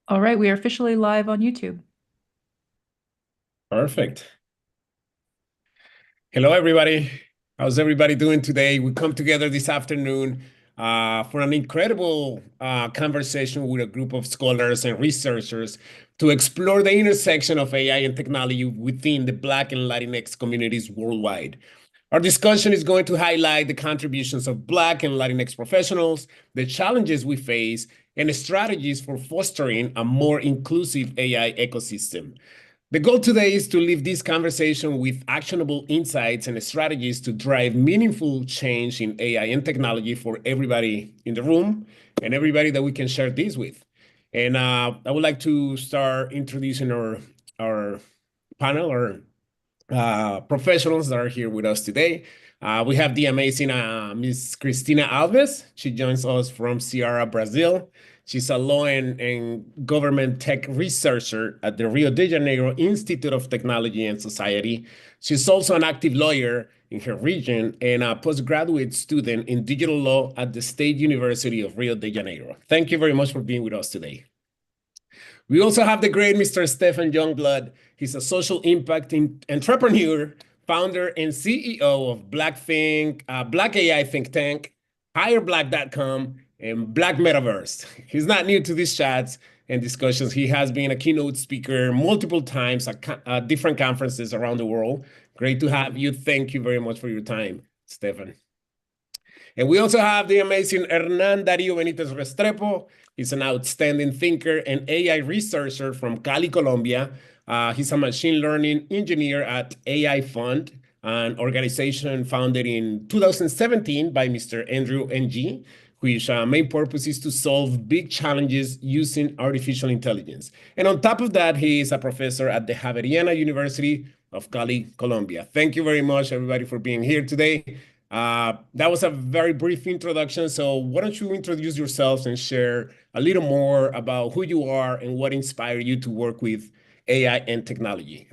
All right, we are officially live on YouTube. Perfect. Hello, everybody. How's everybody doing today? We come together this afternoon for an incredible conversation with a group of scholars and researchers to explore the intersection of AI and technology within the Black and Latinx communities worldwide. Our discussion is going to highlight the contributions of Black and Latinx professionals, the challenges we face, and strategies for fostering a more inclusive AI ecosystem. The goal today is to leave this conversation with actionable insights and strategies to drive meaningful change in AI and technology for everybody in the room and everybody that we can share this with. And I would like to start introducing our panel, our professionals that are here with us today. We have the amazing Miss Cristina Alves. She joins us from Ceará, Brazil. She's a law and government tech researcher at the Rio de Janeiro Institute of Technology and Society. She's also an active lawyer in her region and a postgraduate student in digital law at the State University of Rio de Janeiro. Thank you very much for being with us today. We also have the great Mr. Stefan Youngblood. He's a social impact entrepreneur, founder and CEO of Black AI think tank, HireBlack.com, and Black Metaverse. He's not new to these chats and discussions. He has been a keynote speaker multiple times at different conferences around the world. Great to have you. Thank you very much for your time, Stefan. And we also have the amazing Hernan Darío Benítez Restrepo. He's an outstanding thinker and AI researcher from Cali, Colombia. He's a machine learning engineer at AI Fund, an organization founded in 2017 by Mr. Andrew Ng, which main purpose is to solve big challenges using artificial intelligence. And on top of that, he is a professor at the Javeriana University of Cali, Colombia. Thank you very much, everybody, for being here today. That was a very brief introduction. So why don't you introduce yourselves and share a little more about who you are and what inspired you to work with AI and technology?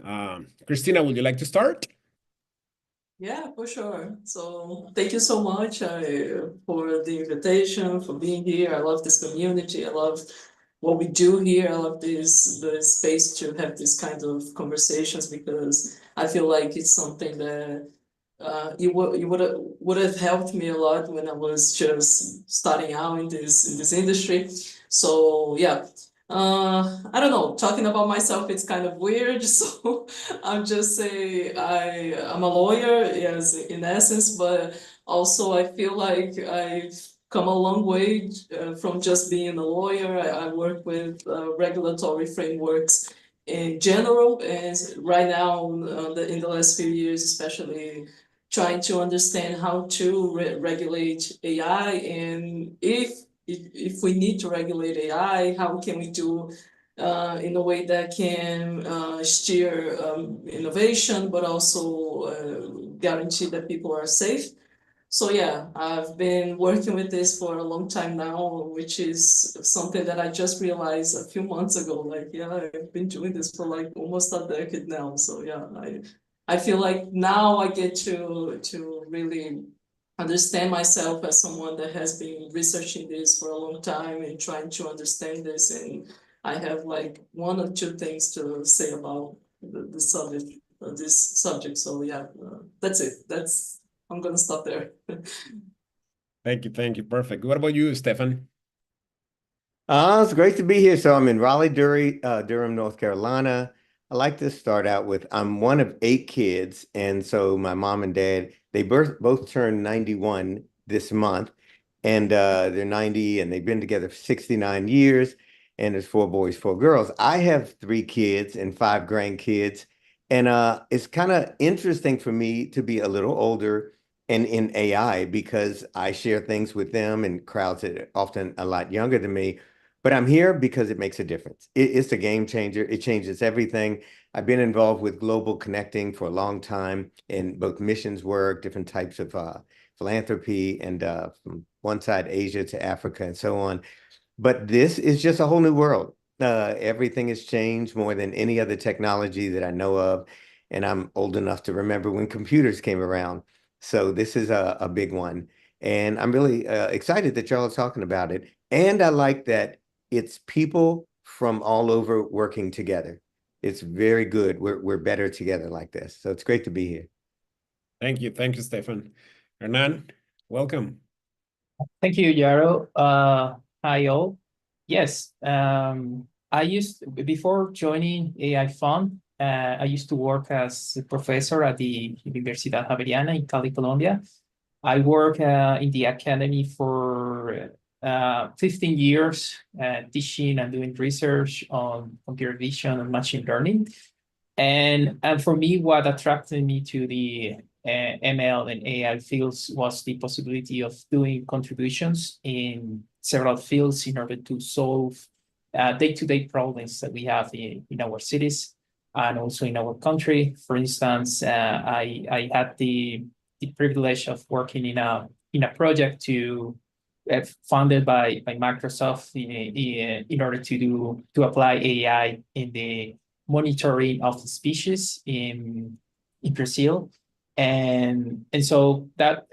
Christina, would you like to start? Yeah, for sure. So thank you so much for the invitation, for being here. I love this community. I love what we do here. I love the space to have this kind of conversations because I feel like it's something that you would have helped me a lot when I was just starting out in this industry. So yeah, I don't know. Talking about myself, it's kind of weird. So I'll just say I'm a lawyer, yes, in essence, but also I feel like I've come a long way from just being a lawyer. I work with regulatory frameworks in general, and right now, in the last few years, especially trying to understand how to regulate AI, and if we need to regulate AI, how can we do in a way that can steer innovation, but also guarantee that people are safe. So yeah, I've been working with this for a long time now, which is something that I just realized a few months ago. Like, yeah, I've been doing this for like almost a decade now. So yeah, I feel like now I get to really understand myself as someone that has been researching this for a long time and trying to understand this. And I have like one or two things to say about the subject, this subject. So yeah, that's it. I'm gonna stop there. Thank you. Thank you. Perfect. What about you, Stefan? It's great to be here. So I'm in Durham, North Carolina. I like to start out with I'm one of eight kids, and so my mom and dad both turned 91 this month, and they're 90, and they've been together for 69 years, and there's four boys, four girls. I have three kids and five grandkids, and it's kind of interesting for me to be a little older and in AI because I share things with them and crowds that are often a lot younger than me. But I'm here because it makes a difference. It's a game changer. It changes everything. I've been involved with global connecting for a long time in both missions work, different types of philanthropy, and from one side, Asia to Africa and so on. But this is just a whole new world. Everything has changed more than any other technology that I know of. And I'm old enough to remember when computers came around. So this is a big one. And I'm really excited that y'all are talking about it. And I like that it's people from all over working together. It's very good. We're better together like this. So it's great to be here. Thank you. Thank you, Stefan. Hernan, welcome. Thank you, Yaro. Hi all. Yes, before joining AI Fund, I used to work as a professor at the Universidad Javeriana in Cali, Colombia. I work in the academy for 15 years, teaching and doing research on computer vision and machine learning. And for me, what attracted me to the ML and AI fields was the possibility of doing contributions in several fields in order to solve day-to-day problems that we have in our cities and also in our country. For instance, I had the privilege of working in a project funded by Microsoft in order to apply AI in the monitoring of the species in Brazil, and so that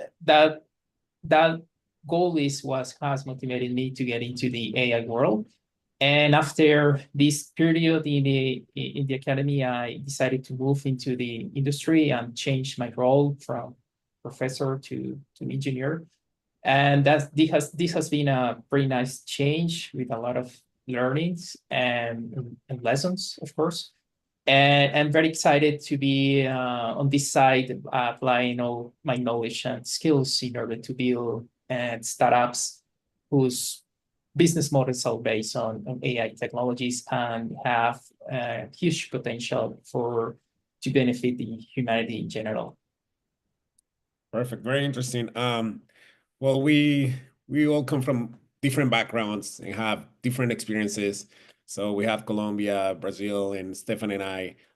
goal has motivated me to get into the AI world. And after this period in the academy, I decided to move into the industry and change my role from professor to engineer. And this has been a very nice change with a lot of learnings and lessons, of course. And I'm very excited to be on this side, applying all my knowledge and skills in order to build startups whose business models are based on AI technologies and have huge potential to benefit the humanity in general. Perfect. Very interesting. Well, we all come from different backgrounds and have different experiences. So we have Colombia, Brazil, and Stefan and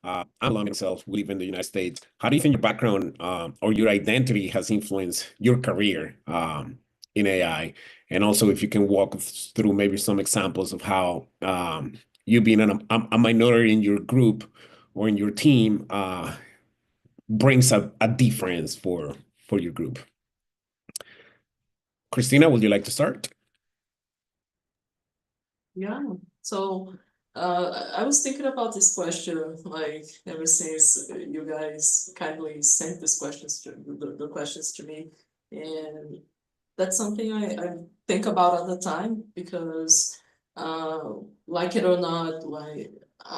I'm Colombian myself. We live in the United States. How do you think your background or your identity has influenced your career in AI? And also, if you can walk us through maybe some examples of how you being a minority in your group or in your team brings a difference for your group. Christina, would you like to start? Yeah, so I was thinking about this question like ever since you guys kindly sent these questions the questions to me, and that's something I think about all the time because like it or not, like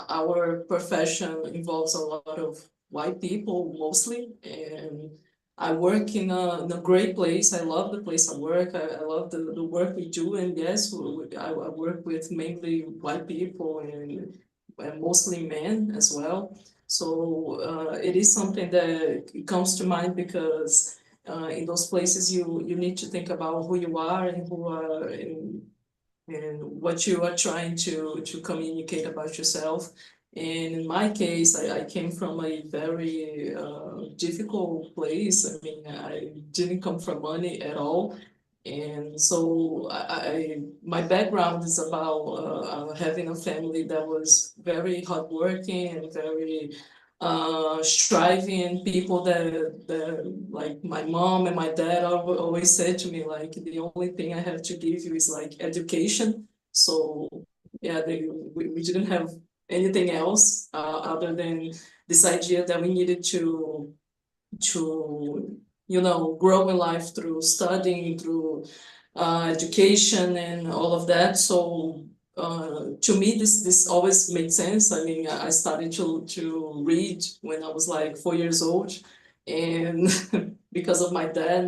our profession involves a lot of white people mostly, and I work in a great place. I love the place I work. I love the work we do. And yes, I work with mainly white people and mostly men as well. So it is something that comes to mind because in those places you need to think about who you are and who are and what you are trying to communicate about yourself. And in my case, I came from a very difficult place. I mean, I didn't come from money at all. And so my background is about having a family that was very hardworking and very striving people that like my mom and my dad always said to me, like, the only thing I have to give you is like education. So yeah, we didn't have anything else other than this idea that we needed to grow in life through studying, through education and all of that. So to me, this always made sense. I mean, I started to read when I was like 4 years old, and because of my dad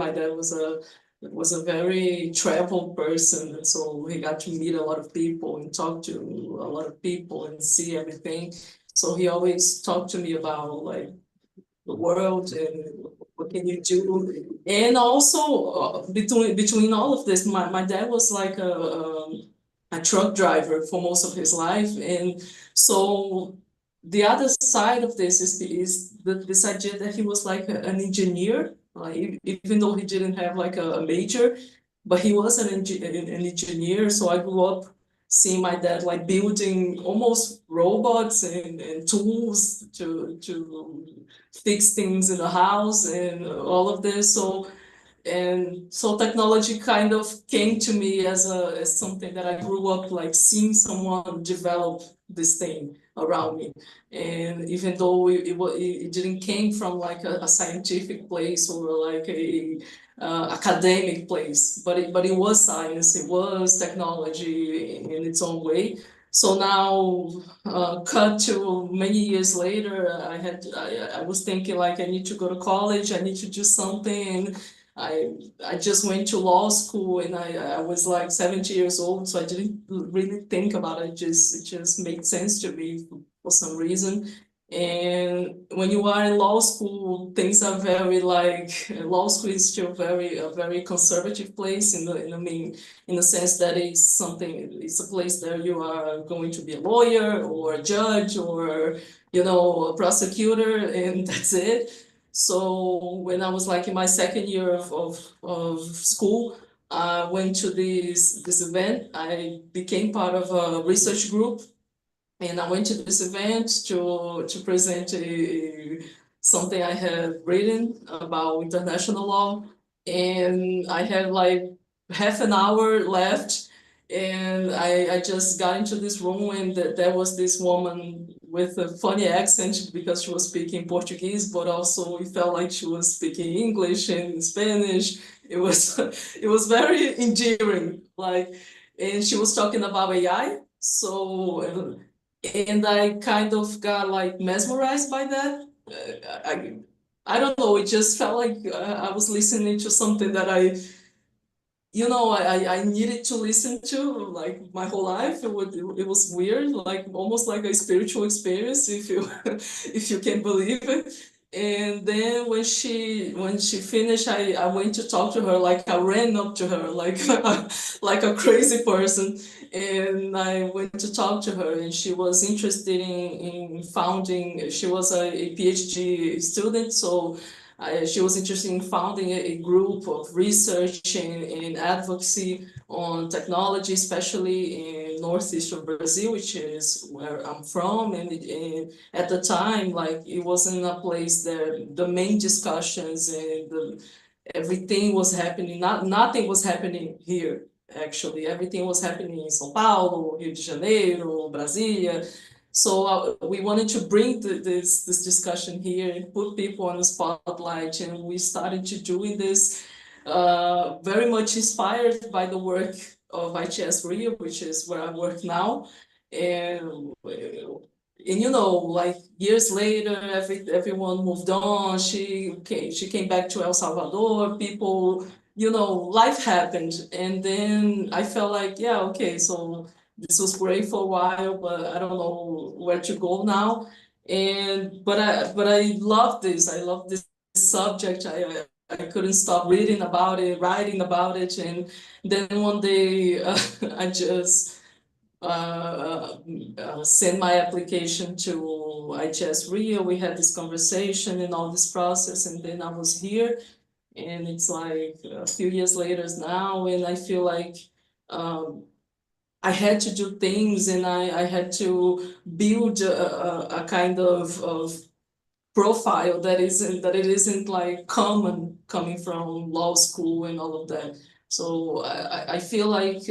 was a very traveled person, and so he got to meet a lot of people and talk to a lot of people and see everything. So he always talked to me about like the world and what can you do. And also between all of this, my dad was like a truck driver for most of his life, and so the other side of this is this idea that he was like an engineer, like even though he didn't have like a major, but he was an engineer. So I grew up seeing my dad like building almost robots and tools to fix things in the house and all of this. So And so technology kind of came to me as something that I grew up like seeing someone develop this thing around me. And even though it didn't came from like a scientific place or like a academic place, but it was science, it was technology in its own way. So now, cut to many years later, I was thinking like I need to go to college, I need to do something, and I just went to law school, and I was like 70 years old, so I didn't really think about it. It just made sense to me for some reason. And when you are in law school, things are very like law school is still a very conservative place in the sense that it's a place that you are going to be a lawyer or a judge or a prosecutor, and that's it. So when I was like in my second year of school, I went to this event. I became part of a research group, and I went to this event to present something I had written about international law. And I had like half an hour left, and I just got into this room, and there was this woman with a funny accent because she was speaking Portuguese, but also it felt like she was speaking English and Spanish. It was it was very endearing, like, and she was talking about AI. So and I kind of got like mesmerized by that. I don't know, it just felt like I was listening to something that I needed to listen to like my whole life. It was weird, like almost like a spiritual experience, if you if you can believe it. And then when she finished, I went to talk to her, like I ran up to her like like a crazy person, and I went to talk to her, and she was interested in founding. She was a PhD student, so she was interested in founding a group of research and advocacy on technology, especially in northeast of Brazil, which is where I'm from. And at the time, like it wasn't a place that the main discussions and everything was happening. Nothing was happening here. Actually, everything was happening in São Paulo, Rio de Janeiro, Brasília. So we wanted to bring this discussion here and put people on the spotlight, and we started to doing this very much inspired by the work of ITS Rio, which is where I work now. And like years later, everyone moved on. She came back to El Salvador. People, life happened, and then I felt like, yeah, okay, so this was great for a while, but I don't know where to go now. But I love this. I love this subject. I couldn't stop reading about it, writing about it, and then one day I just sent my application to ITS Rio. We had this conversation and all this process, and then I was here, and it's like a few years later now, and I feel like I had to do things, and I had to build a kind of profile that it isn't like common coming from law school and all of that. So I feel like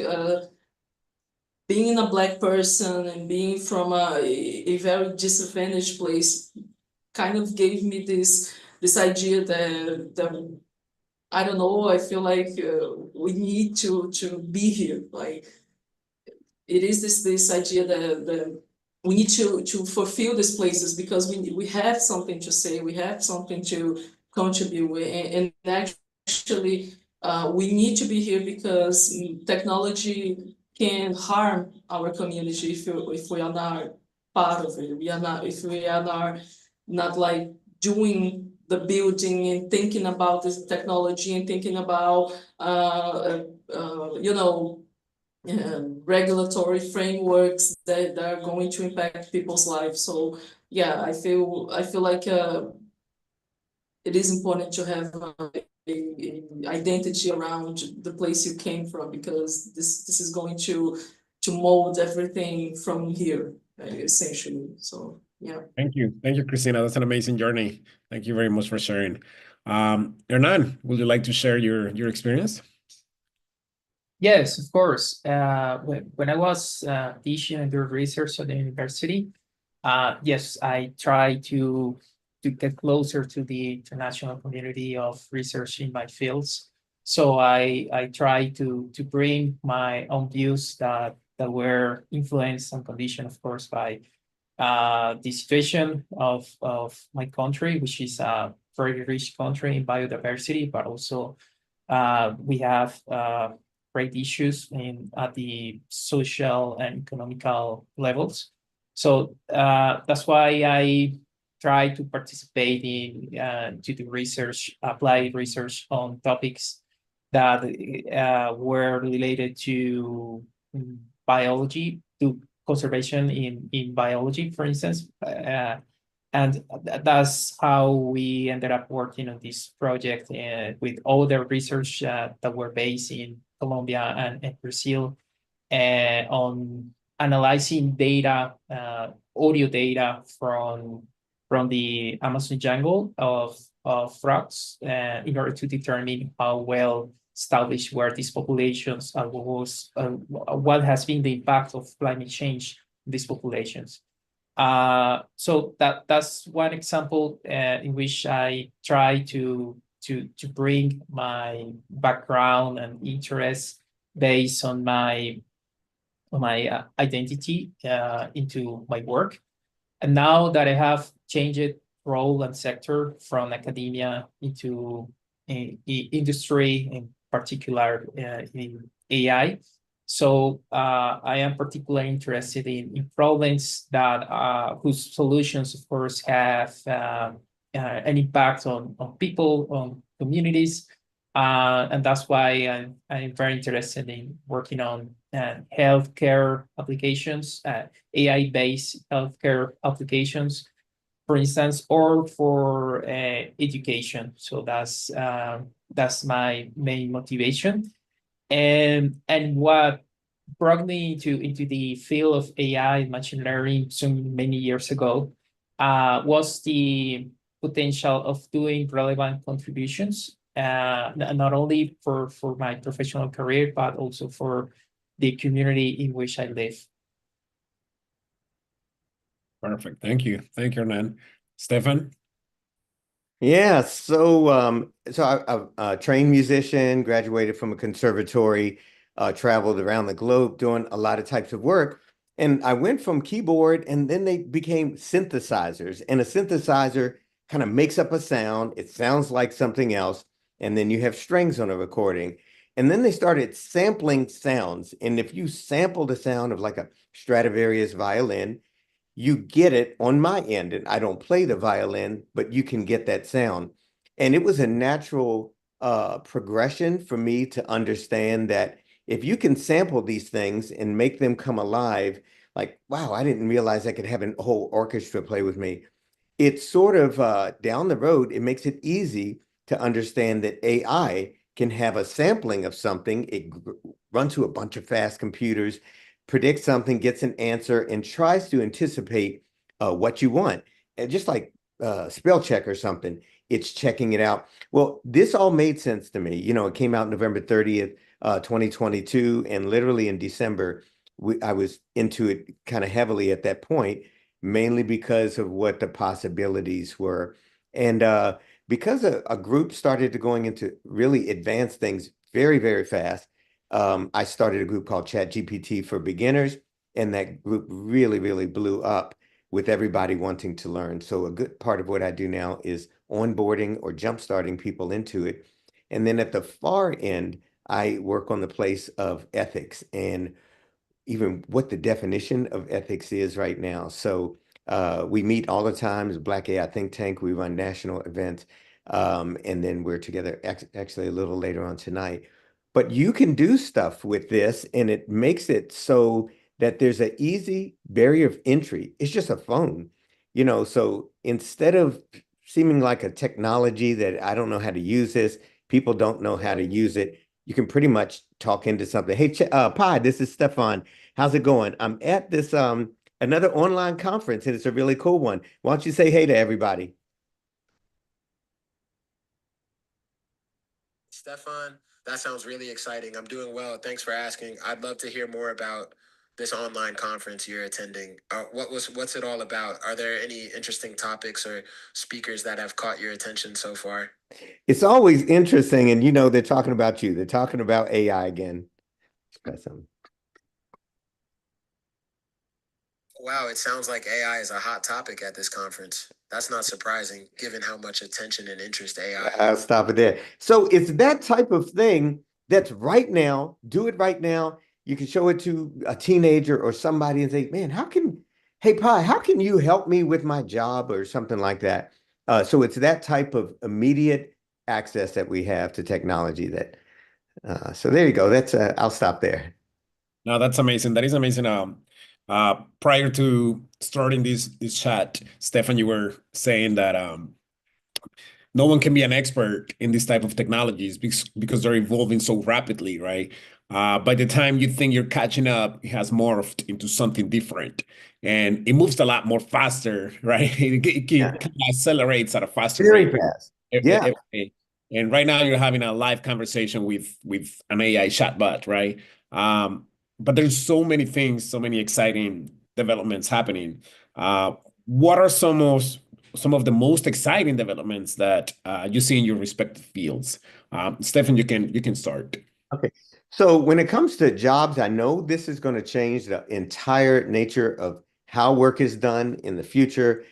being a Black person and being from a very disadvantaged place kind of gave me this idea that I don't know, I feel like we need to be here. Like it is this idea that we need to fulfill these places because we have something to say, we have something to contribute with, and actually we need to be here because technology can harm our community if we are not part of it. We are not if we are not like doing the building and thinking about this technology and thinking about regulatory frameworks that are going to impact people's lives. So yeah, I feel like it is important to have a identity around the place you came from, because this is going to mold everything from here, essentially. So yeah. Thank you, Christina. That's an amazing journey. Thank you very much for sharing. Hernan, would you like to share your experience? Yes, of course. When I was teaching and doing research at the university, yes, I try to get closer to the international community of research in my fields. So I try to bring my own views that were influenced and conditioned, of course, by the situation of my country, which is a very rich country in biodiversity, but also we have great issues in at the social and economical levels. So that's why I try to participate in to the research, applied research on topics that were related to biology, to conservation in biology, for instance. And that's how we ended up working on this project with other research that were based in Colombia and Brazil on analyzing data, audio data from the Amazon jungle of frogs in order to determine how well established were these populations, what has been the impact of climate change on these populations. So that's one example in which I try to bring my background and interests based on my identity into my work. And now that I have changed role and sector from academia into industry, in particular in AI, so I am particularly interested in problems that whose solutions, of course, have an impact on people, on communities, and that's why I'm very interested in working on healthcare applications, AI-based healthcare applications, for instance, or for education. So that's my main motivation. And what brought me into the field of AI and machine learning so many years ago was the potential of doing relevant contributions, not only for my professional career, but also for the community in which I live. Perfect. Thank you. Thank you, Hernan. Stefan? Yeah, so I'm a trained musician, graduated from a conservatory, traveled around the globe doing a lot of types of work. And I went from keyboard and then they became synthesizers. And a synthesizer kind of makes up a sound. It sounds like something else. And then you have strings on a recording. And then they started sampling sounds. And if you sample the sound of like a Stradivarius violin, you get it on my end. And I don't play the violin, but you can get that sound. And it was a natural progression for me to understand that if you can sample these things and make them come alive, like, wow, I didn't realize I could have a whole orchestra play with me. It's sort of down the road, it makes it easy to understand that AI can have a sampling of something. It runs through a bunch of fast computers, predicts something, gets an answer, and tries to anticipate what you want. And just like spell check or something, it's checking it out. Well, this all made sense to me. You know, it came out November 30th, 2022, and literally in December, I was into it kind of heavily at that point, mainly because of what the possibilities were. And because a group started to going into really advanced things very, very fast, I started a group called ChatGPT for Beginners, and that group really, really blew up with everybody wanting to learn. So a good part of what I do now is onboarding or jumpstarting people into it. And then at the far end, I work on the place of ethics and even what the definition of ethics is right now. So we meet all the time as Black AI think tank. We run national events. And then we're together actually a little later on tonight. But you can do stuff with this and it makes it so that there's an easy barrier of entry. It's just a phone, you know, so instead of seeming like a technology that I don't know how to use this, people don't know how to use it, you can pretty much talk into something. Hey, Pi, this is Stefan. How's it going? I'm at this another online conference and it's a really cool one. Why don't you say hey to everybody? Stefan, that sounds really exciting. I'm doing well. Thanks for asking. I'd love to hear more about this online conference you're attending. What's it all about? Are there any interesting topics or speakers that have caught your attention so far? It's always interesting, and you know, they're talking about you. They're talking about AI again. Wow, it sounds like AI is a hot topic at this conference. That's not surprising, given how much attention and interest AI. I'll stop it there. So it's that type of thing that's right now, do it right now. You can show it to a teenager or somebody and say, man, hey, Pi, how can you help me with my job or something like that? So it's that type of immediate access that we have to technology so there you go. I'll stop there. No, that's amazing. That is amazing. Prior to starting this chat, Stefan, you were saying that no one can be an expert in this type of technologies because they're evolving so rapidly, right? By the time you think you're catching up, it has morphed into something different, and it moves a lot more faster, right? It accelerates at a faster Very rate. fast. Yeah. And right now you're having a live conversation with an AI chatbot, right? But there's so many things, so many exciting developments happening. What are some of the most exciting developments that you see in your respective fields? Stefan, you can start. Okay. So when it comes to jobs, I know this is going to change the entire nature of how work is done in the future.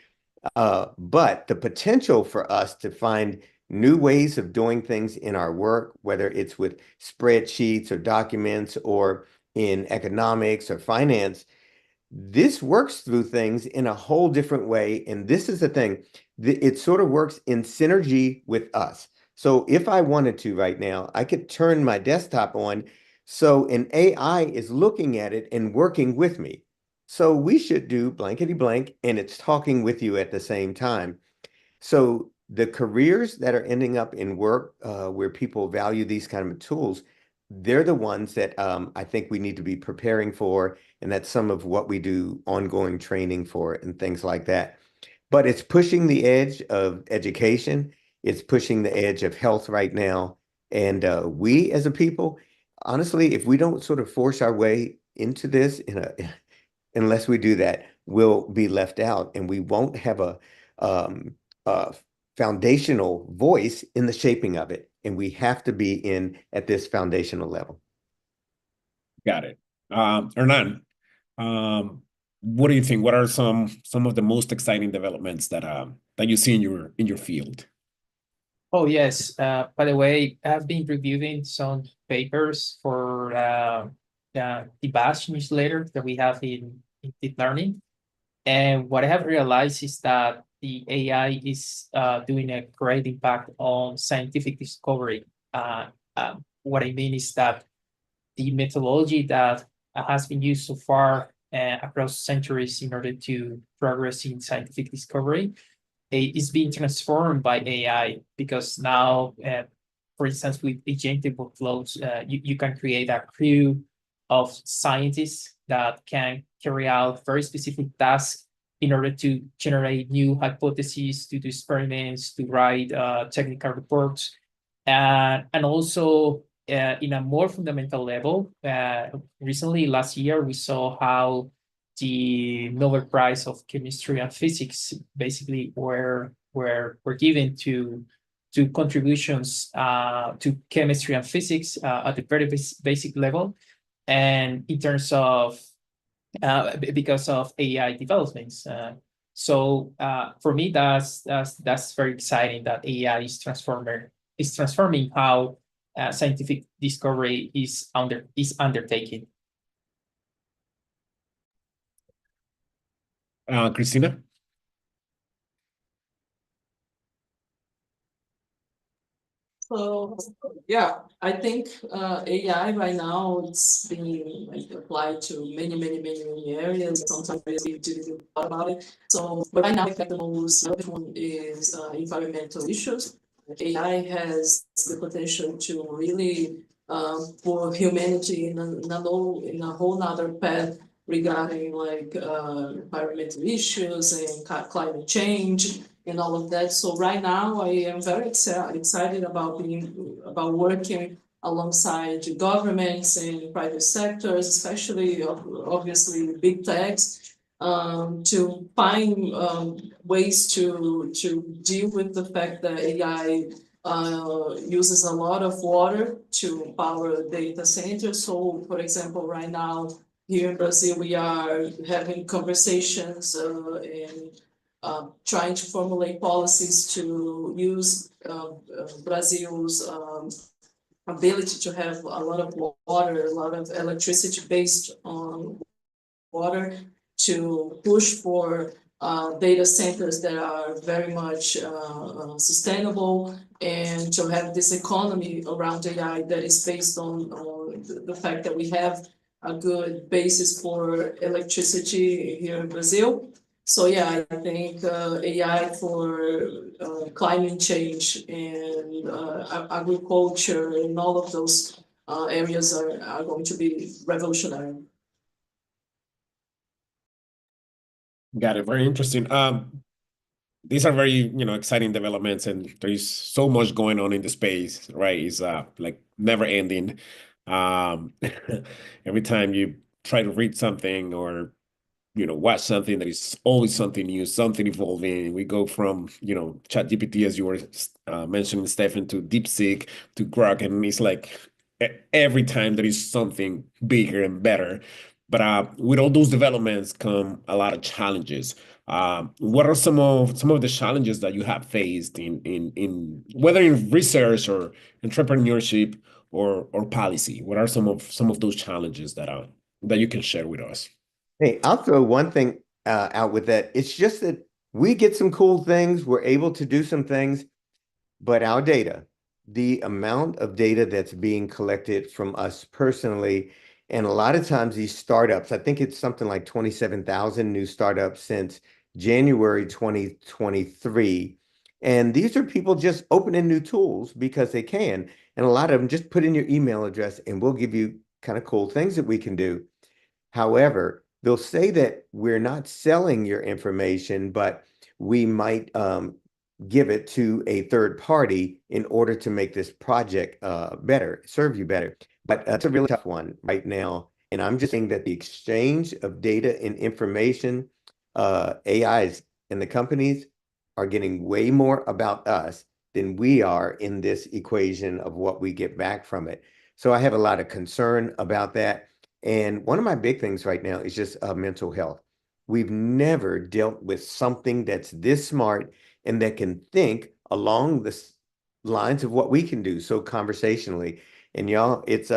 But the potential for us to find new ways of doing things in our work, whether it's with spreadsheets or documents or in economics or finance, this works through things in a whole different way. And this is the thing, it sort of works in synergy with us. So if I wanted to right now, I could turn my desktop on. So an AI is looking at it and working with me. So we should do blankety blank, and it's talking with you at the same time. So the careers that are ending up in work where people value these kind of tools, they're the ones that I think we need to be preparing for. And that's some of what we do ongoing training for and things like that. But it's pushing the edge of education. It's pushing the edge of health right now. And we as a people, honestly, if we don't sort of force our way into this unless we do that, we'll be left out and we won't have a foundational voice in the shaping of it. And we have to be in at this foundational level. Got it. Hernan, what do you think? What are some of the most exciting developments that you see in your field? Oh, yes. By the way, I've been reviewing some papers for the Bash newsletter that we have in deep learning. And what I have realized is that the AI is doing a great impact on scientific discovery. What I mean is that the methodology that has been used so far across centuries in order to progress in scientific discovery is being transformed by AI, because now, for instance, with agentic workflows, you can create a crew of scientists that can carry out very specific tasks in order to generate new hypotheses, to do experiments, to write technical reports, and also in a more fundamental level. Recently, last year, we saw how the Nobel Prize of Chemistry and Physics basically were given to contributions to chemistry and physics at the very basic level, and in terms of because of AI developments. So for me, that's very exciting that AI is transforming how scientific discovery is undertaken. Christina? So yeah, I think AI right now it's being like applied to many areas. Sometimes we didn't thought about it. So but right now, I think the most relevant one is environmental issues. AI has the potential to really for humanity in a whole nother path regarding like environmental issues and climate change. and all of that. So right now I am very excited about working alongside governments and private sectors, especially obviously big techs, to find ways to deal with the fact that AI uses a lot of water to power data centers. So, for example, right now here in Brazil, we are having conversations and trying to formulate policies to use Brazil's ability to have a lot of water, a lot of electricity based on water to push for data centers that are very much sustainable, and to have this economy around AI that is based on the fact that we have a good basis for electricity here in Brazil. So yeah, I think AI for climate change and agriculture and all of those areas are going to be revolutionary. Got it. Very interesting. These are very, exciting developments, and there is so much going on in the space, right? It's like never ending. Um, every time you try to read something or watch something, there is always something new, something evolving. We go from, ChatGPT, as you were mentioning, Stefan, to DeepSeek, to Grok, and it's like every time there is something bigger and better. But with all those developments come a lot of challenges. What are some of the challenges that you have faced in whether in research or entrepreneurship or policy? What are some of those challenges that you can share with us? Hey, I'll throw one thing out with that. It's just that we get some cool things. We're able to do some things, but our data, the amount of data that's being collected from us personally, and a lot of times these startups, I think it's something like 27,000 new startups since January 2023. And these are people just opening new tools because they can. And a lot of them just put in your email address and we'll give you kind of cool things that we can do. However, they'll say that we're not selling your information, but we might give it to a third party in order to make this project better, serve you better. But it's a really tough one right now. And I'm just saying that the exchange of data and information, AIs and the companies are getting way more about us than we are in this equation of what we get back from it. So I have a lot of concern about that. And one of my big things right now is just mental health. We've never dealt with something that's this smart and that can think along the lines of what we can do so conversationally. And y'all, it's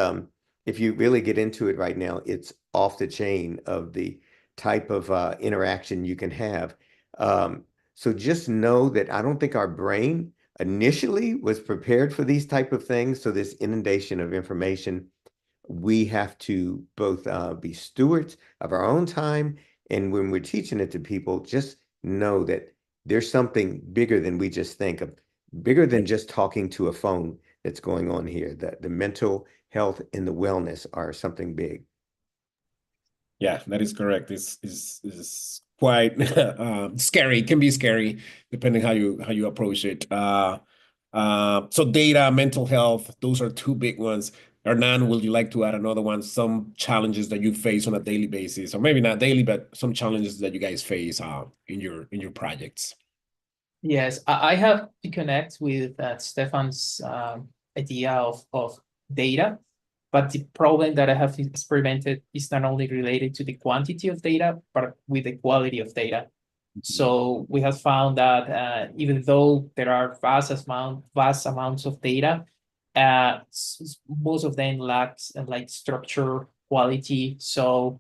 if you really get into it right now, it's off the chain of the type of interaction you can have. So just know that I don't think our brain initially was prepared for these type of things. So this inundation of information, we have to both be stewards of our own time. And when we're teaching it to people, just know that there's something bigger than we just think of, bigger than just talking to a phone that's going on here. That the mental health and the wellness are something big. Yeah, that is correct. Is quite scary. It can be scary depending how you approach it. So data, mental health, those are two big ones. Hernan, would you like to add another one? Some challenges that you face on a daily basis, or maybe not daily, but some challenges that you guys face in your projects. Yes, I have to connect with Stefan's idea of data, but the problem that I have experimented is not only related to the quantity of data, but with the quality of data. So we have found that even though there are vast amounts of data, most of them lacks like structure, quality. So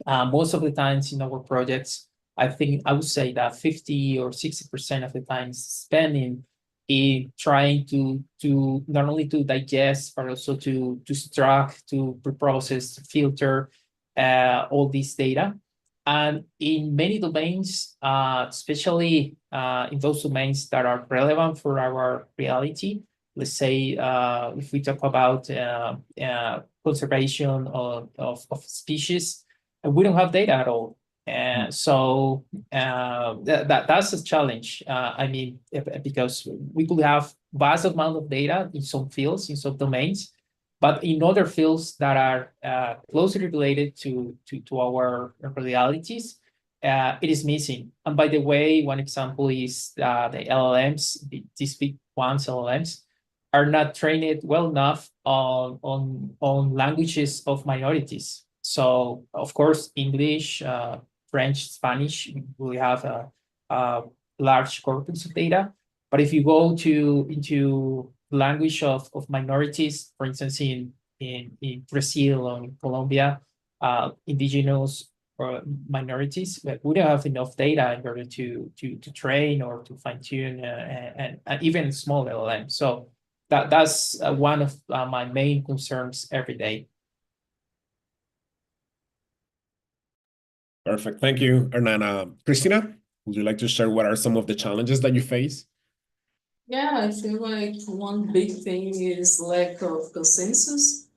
most of the times in our projects, I think I would say that 50 or 60% of the time is spending in trying to not only to digest, but also to extract, to preprocess, to filter all this data. And in many domains, especially in those domains that are relevant for our reality, let's say if we talk about conservation of species, and we don't have data at all. And so that's a challenge. I mean, because we could have vast amount of data in some fields, in some domains, but in other fields that are closely related to our realities, it is missing. And by the way, one example is the LLMs, these big ones, LLMs, are not trained well enough on languages of minorities. So, of course, English, French, Spanish, we have a large corpus of data. But if you go into language of minorities, for instance, in Brazil or in Colombia, indigenous or minorities, we don't have enough data in order to train or to fine tune and even small LLM. So that's one of my main concerns every day. Perfect. Thank you, Hernana. Christina, would you like to share what are some of the challenges that you face? Yeah, I feel like one big thing is lack of consensus.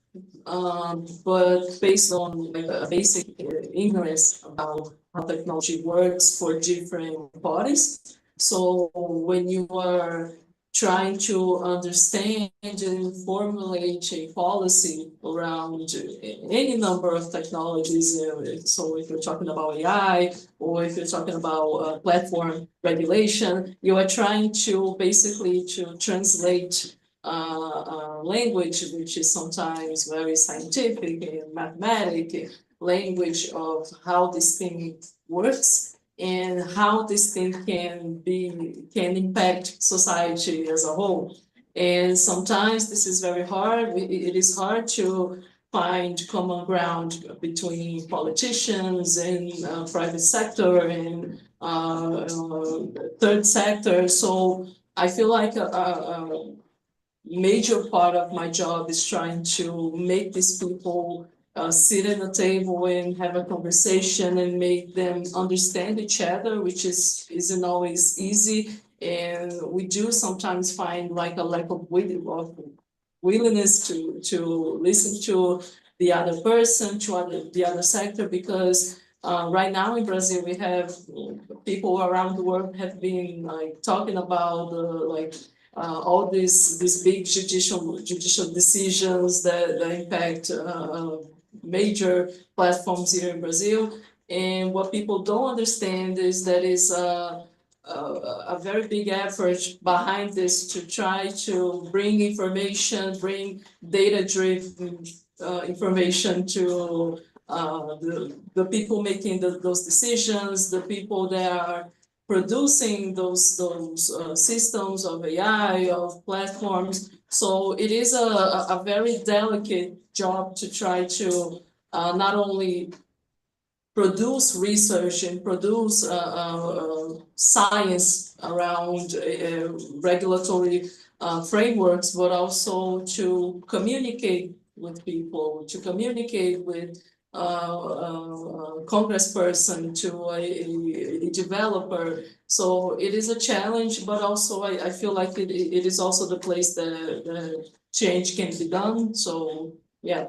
But based on like a basic ignorance about how technology works for different parties. So when you are trying to understand and formulate a policy around any number of technologies, so if you're talking about AI or if you're talking about platform regulation, you are trying to basically to translate language, which is sometimes very scientific and mathematic, language of how this thing works and how this thing can impact society as a whole. And sometimes this is very hard. It is hard to find common ground between politicians and private sector and third sector. So I feel like a major part of my job is trying to make these people sit at a table and have a conversation and make them understand each other, which isn't always easy. And we do sometimes find like a lack of willingness to listen to the other person, to the other sector, because right now in Brazil we have people around the world have been like talking about like all these big judicial decisions that impact major platforms here in Brazil. And what people don't understand is that is a very big effort behind this to try to bring information, bring data-driven information to the people making those decisions, the people that are producing those systems of AI, of platforms. So it is a very delicate job to try to not only produce research and produce science around regulatory frameworks, but also to communicate with people, to communicate with congressperson, to a developer. So it is a challenge, but also I feel like it is also the place that the change can be done. So yeah.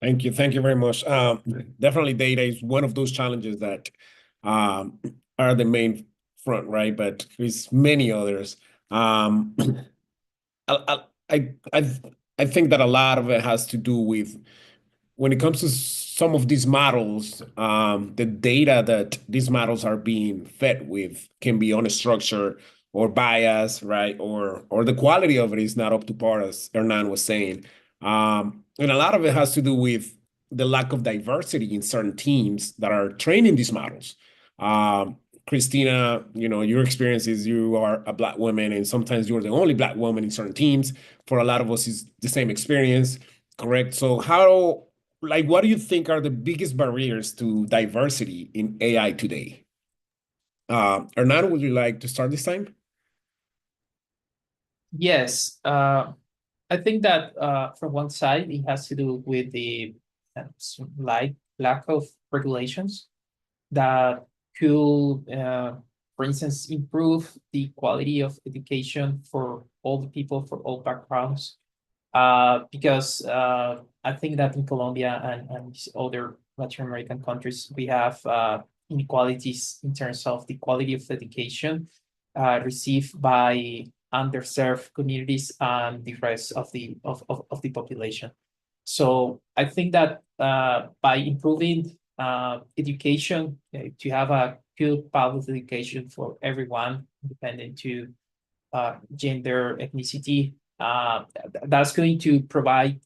Thank you. Thank you very much. Definitely data is one of those challenges that are the main front, right? But there's many others. I, I, I, I think that a lot of it has to do with when it comes to some of these models, the data that these models are being fed with can be unstructured or biased, right? Or the quality of it is not up to par, as Hernan was saying. And a lot of it has to do with the lack of diversity in certain teams that are training these models. Christina, your experience is you are a Black woman, and sometimes you're the only Black woman in certain teams. For a lot of us, is the same experience, correct? So what do you think are the biggest barriers to diversity in AI today? Hernando, would you like to start this time? Yes, I think that from one side, it has to do with the lack of regulations that could, for instance, improve the quality of education for all the people, for all backgrounds. Because I think that in Colombia and other Latin American countries, we have inequalities in terms of the quality of education received by underserved communities and the rest of the population. So I think that by improving education, to have a good public education for everyone, independent to gender, ethnicity, that's going to provide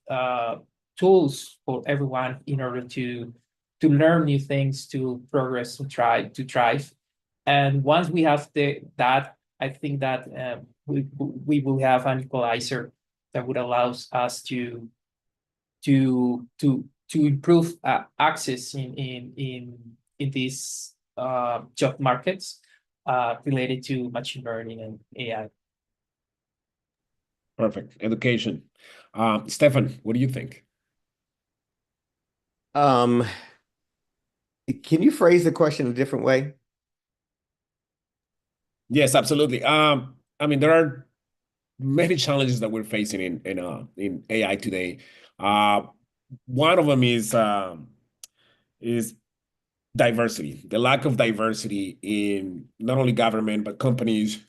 tools for everyone in order to learn new things, to progress, to thrive. And once we have that, I think that we will have an equalizer that would allow us to improve access in these job markets related to machine learning and AI. Perfect. Education. Stefan, what do you think? Can you phrase the question a different way? Yes, absolutely. I mean, there are many challenges that we're facing in AI today. One of them is diversity, the lack of diversity in not only government but companies,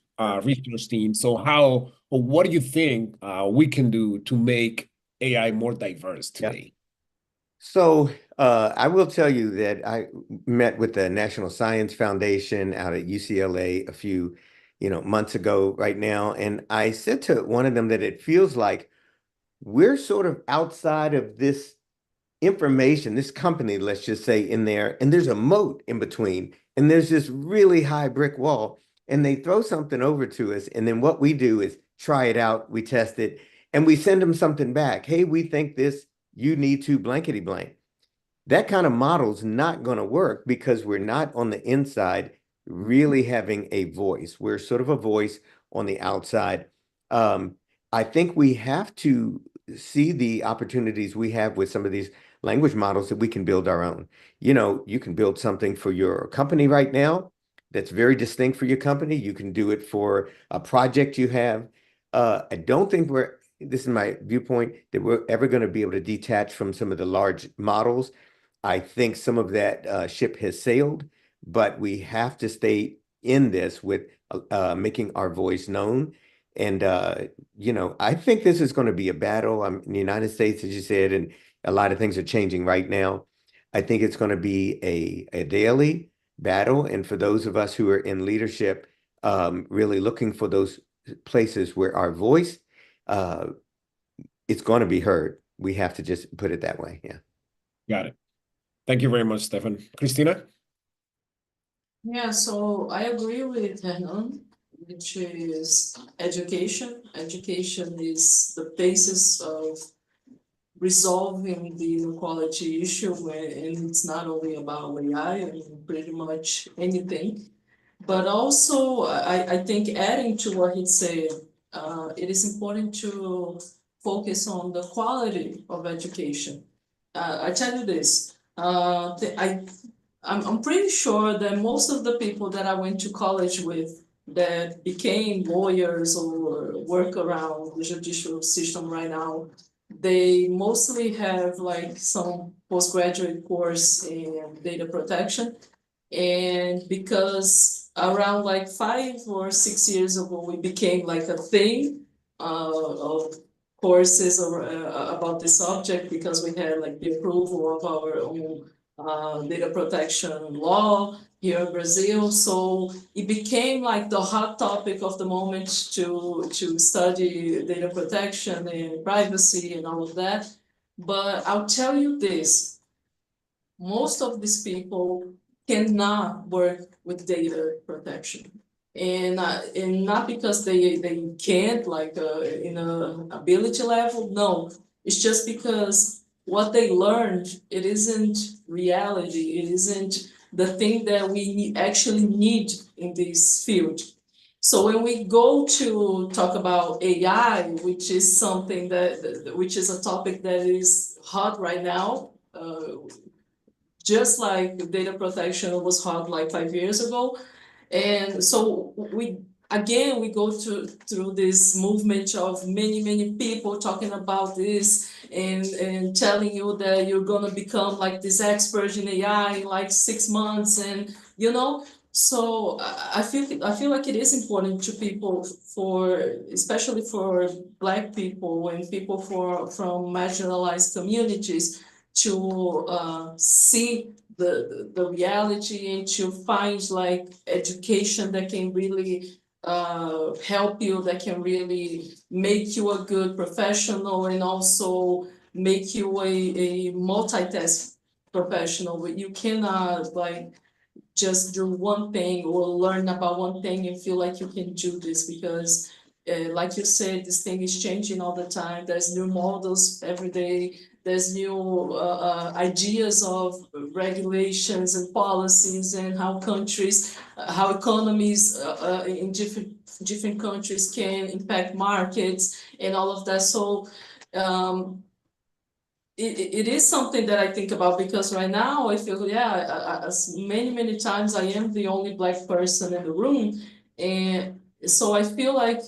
research teams. So how or what do you think we can do to make AI more diverse today? So I will tell you that I met with the National Science Foundation out at UCLA a few, months ago right now, and I said to one of them that it feels like we're sort of outside of this information, this company, let's just say, in there, and there's a moat in between, and there's this really high brick wall, and they throw something over to us, and then what we do is try it out, we test it, and we send them something back. Hey, we think this, you need to blankety blank. That kind of model's not going to work because we're not on the inside really having a voice. We're sort of a voice on the outside. I think we have to see the opportunities we have with some of these language models that we can build our own. You can build something for your company right now that's very distinct for your company. You can do it for a project you have. I don't think this is my viewpoint, that we're ever going to be able to detach from some of the large models. I think some of that ship has sailed, but we have to stay in this with making our voice known. And, I think this is going to be a battle. I'm in the United States, as you said, and a lot of things are changing right now. I think it's going to be a daily battle. And for those of us who are in leadership, really looking for those places where our voice, it's going to be heard. We have to just put it that way. Yeah. Got it. Thank you very much, Stefan. Christina? Yeah, so I agree with Hernan, which is education. Education is the basis of resolving the inequality issue, and it's not only about AI, I mean, pretty much anything. But also, I think adding to what he said, it is important to focus on the quality of education. I tell you this, I'm pretty sure that most of the people that I went to college with that became lawyers or work around the judicial system right now, they mostly have like some postgraduate course in data protection. And because around like 5 or 6 years ago, we became like a thing of courses about the subject because we had like the approval of our own data protection law here in Brazil. So it became like the hot topic of the moment to study data protection and privacy and all of that. But I'll tell you this, most of these people cannot work with data protection. And not because they can't, like in a ability level, no. It's just because what they learned, it isn't reality, it isn't the thing that we actually need in this field. So when we go to talk about AI, which is something which is a topic that is hot right now, just like data protection was hot like 5 years ago. And so again, we go through this movement of many people talking about this and telling you that you're gonna become like this expert in AI in like 6 months, and you know. So I feel like it is important to people, for especially for Black people and people from marginalized communities, to see the reality and to find like education that can really help you, that can really make you a good professional and also make you a multitask professional. But you cannot like just do one thing or learn about one thing and feel like you can do this, because like you said, this thing is changing all the time. There's new models every day. There's new ideas of regulations and policies, and how countries, how economies in different countries can impact markets and all of that. So um, it is something that I think about, because right now I feel, as many times I am the only Black person in the room. And so I feel like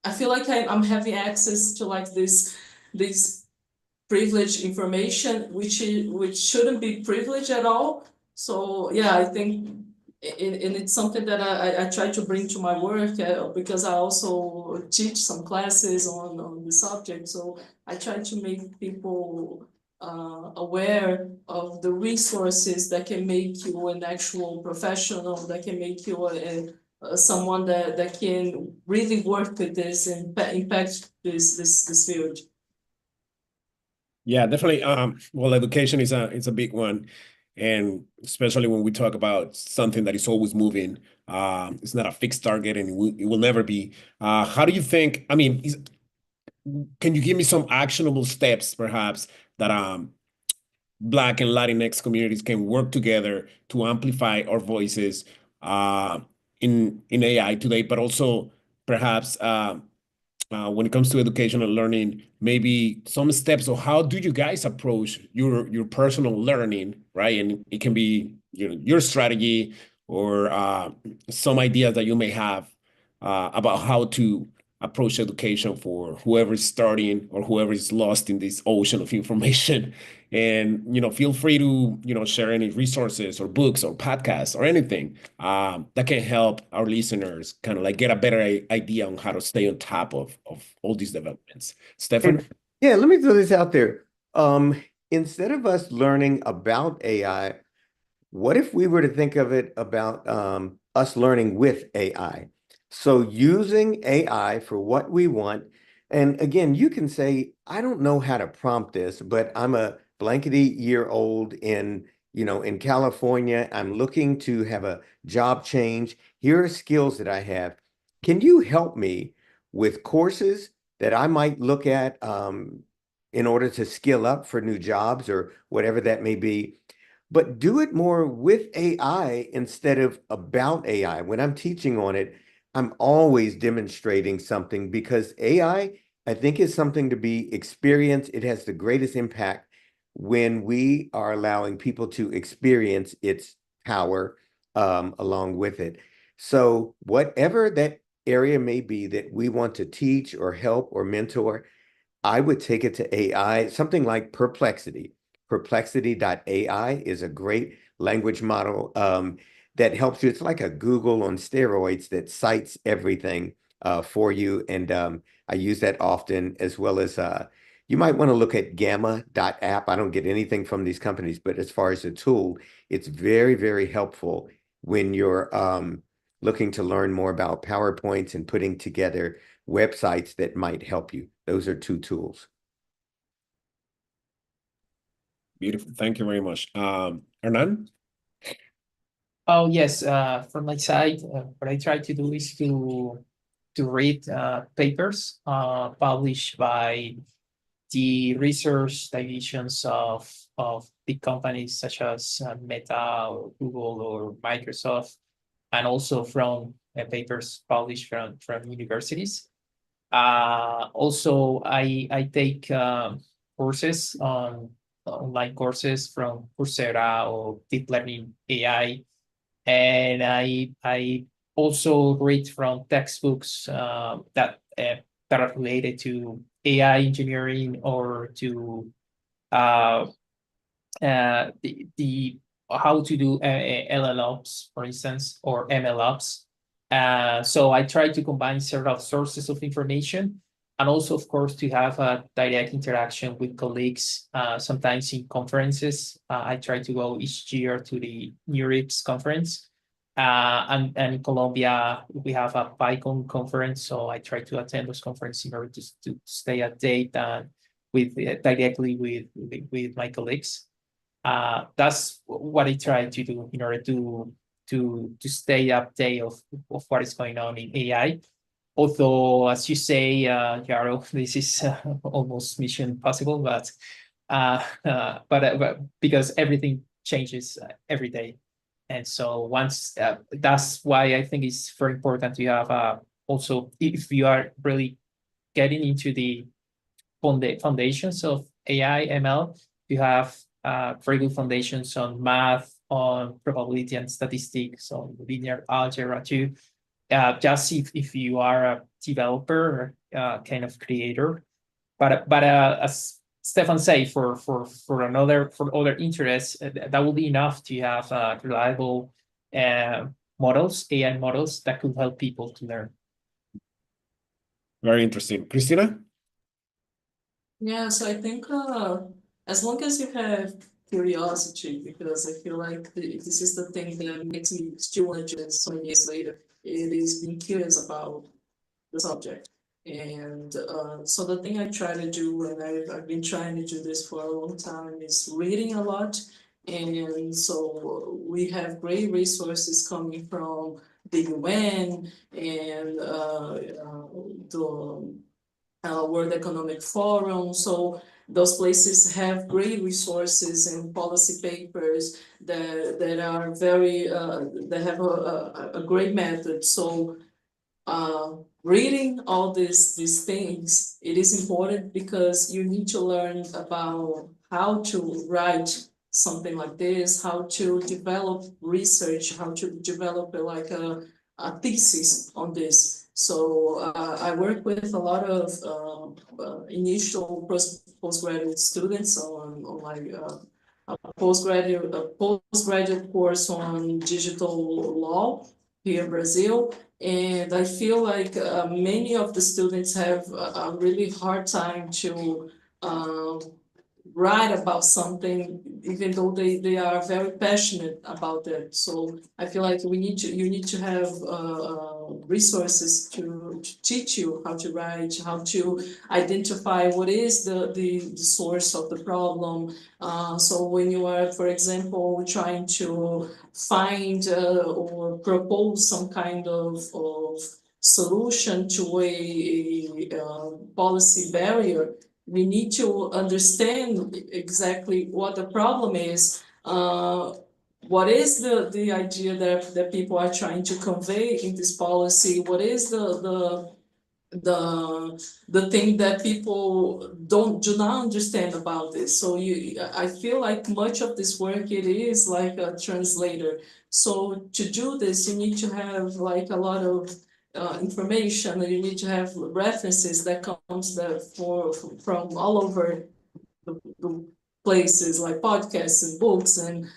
I'm having access to like this privileged information, which shouldn't be privileged at all. So yeah, I think, and it's something that I try to bring to my work, because I also teach some classes on the subject. So I try to make people aware of the resources that can make you an actual professional, that can make you someone that can really work with this and impact this field. Yeah, definitely. Well, education is a big one, and especially when we talk about something that is always moving. It's not a fixed target, and it will never be. How do you think? I mean, can you give me some actionable steps, perhaps, that Black and Latinx communities can work together to amplify our voices uh, in AI today, but also perhaps when it comes to education and learning, maybe some steps of how do you guys approach your personal learning, right? And it can be your strategy or some ideas that you may have about how to approach education for whoever is starting or whoever is lost in this ocean of information. And feel free to share any resources or books or podcasts or anything that can help our listeners kind of like get a better idea on how to stay on top of all these developments. Stefan? And yeah, let me throw this out there. Instead of us learning about AI, what if we were to think of it about us learning with AI? So using AI for what we want. And again, you can say, I don't know how to prompt this, but I'm a blankety-year-old in California. I'm looking to have a job change. Here are skills that I have. Can you help me with courses that I might look at in order to skill up for new jobs or whatever that may be? But do it more with AI instead of about AI. When I'm teaching on it, I'm always demonstrating something, because I think, is something to be experienced. It has the greatest impact when we are allowing people to experience its power along with it. So whatever that area may be that we want to teach or help or mentor, I would take it to AI, something like Perplexity. Perplexity.ai is a great language model that helps you. It's like a Google on steroids that cites everything for you. And I use that often, as well as you might want to look at Gamma.app. I don't get anything from these companies, but as far as a tool, it's very helpful when you're looking to learn more about PowerPoints and putting together websites that might help you. Those are two tools. Beautiful. Thank you very much. Hernan? Oh yes, from my side, what I try to do is to read papers published by the research divisions of big companies such as Meta or Google or Microsoft, and also from papers published from universities. Also, I take courses online courses from Coursera or Deep Learning AI, and I also read from textbooks that are related to AI engineering or to the how to do LLOps, for instance, or MLOps. So I try to combine several sources of information, and also, of course, to have a direct interaction with colleagues. Sometimes in conferences, I try to go each year to the NeurIPS conference. And in Colombia, we have a PyCon conference, so I try to attend those conferences in order to stay up date and with directly with my colleagues. That's what I try to do in order to stay update of what is going on in AI. Although, as you say, Yaro, this is almost mission impossible, but because everything changes every day, and so once that's why I think it's very important to have also, if you are really getting into the foundations of AI ML, you have very good foundations on math, on probability and statistics, on linear algebra too. Just if you are a developer, kind of creator, but as Stefan say, for other interests, that will be enough to have reliable models, AI models that could help people to learn. Very interesting. Cristina? Yeah, so I think as long as you have curiosity, because I feel like this is the thing that makes me still want to do so many years later, it is being curious about the subject. And so the thing I try to do, and I've been trying to do this for a long time, is reading a lot. And so we have great resources coming from the UN and the World Economic Forum. So those places have great resources and policy papers that are very that have a great method. So reading all these things, it is important because you need to learn about how to write something like this, how to develop research, how to develop like a thesis on this. So I work with a lot of initial postgraduate students on like a postgraduate course on digital law here in Brazil. And I feel like many of the students have a really hard time to write about something, even though they are very passionate about it. So I feel like you need to have resources to teach you how to write, how to identify what is the source of the problem. So when you are, for example, trying to find or propose some kind of solution to a policy barrier, we need to understand exactly what the problem is, what is the idea that people are trying to convey in this policy, what is the thing that people do not understand about this. So I feel like much of this work, it is like a translator. So to do this, you need to have like a lot of information, and you need to have references that comes from all over the places, like podcasts and books and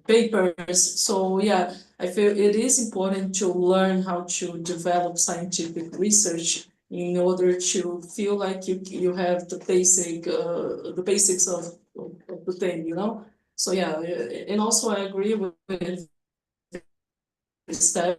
papers. So yeah, I feel it is important to learn how to develop scientific research in order to feel like you have the basics of the thing, you know. So yeah, and also I agree with Steph.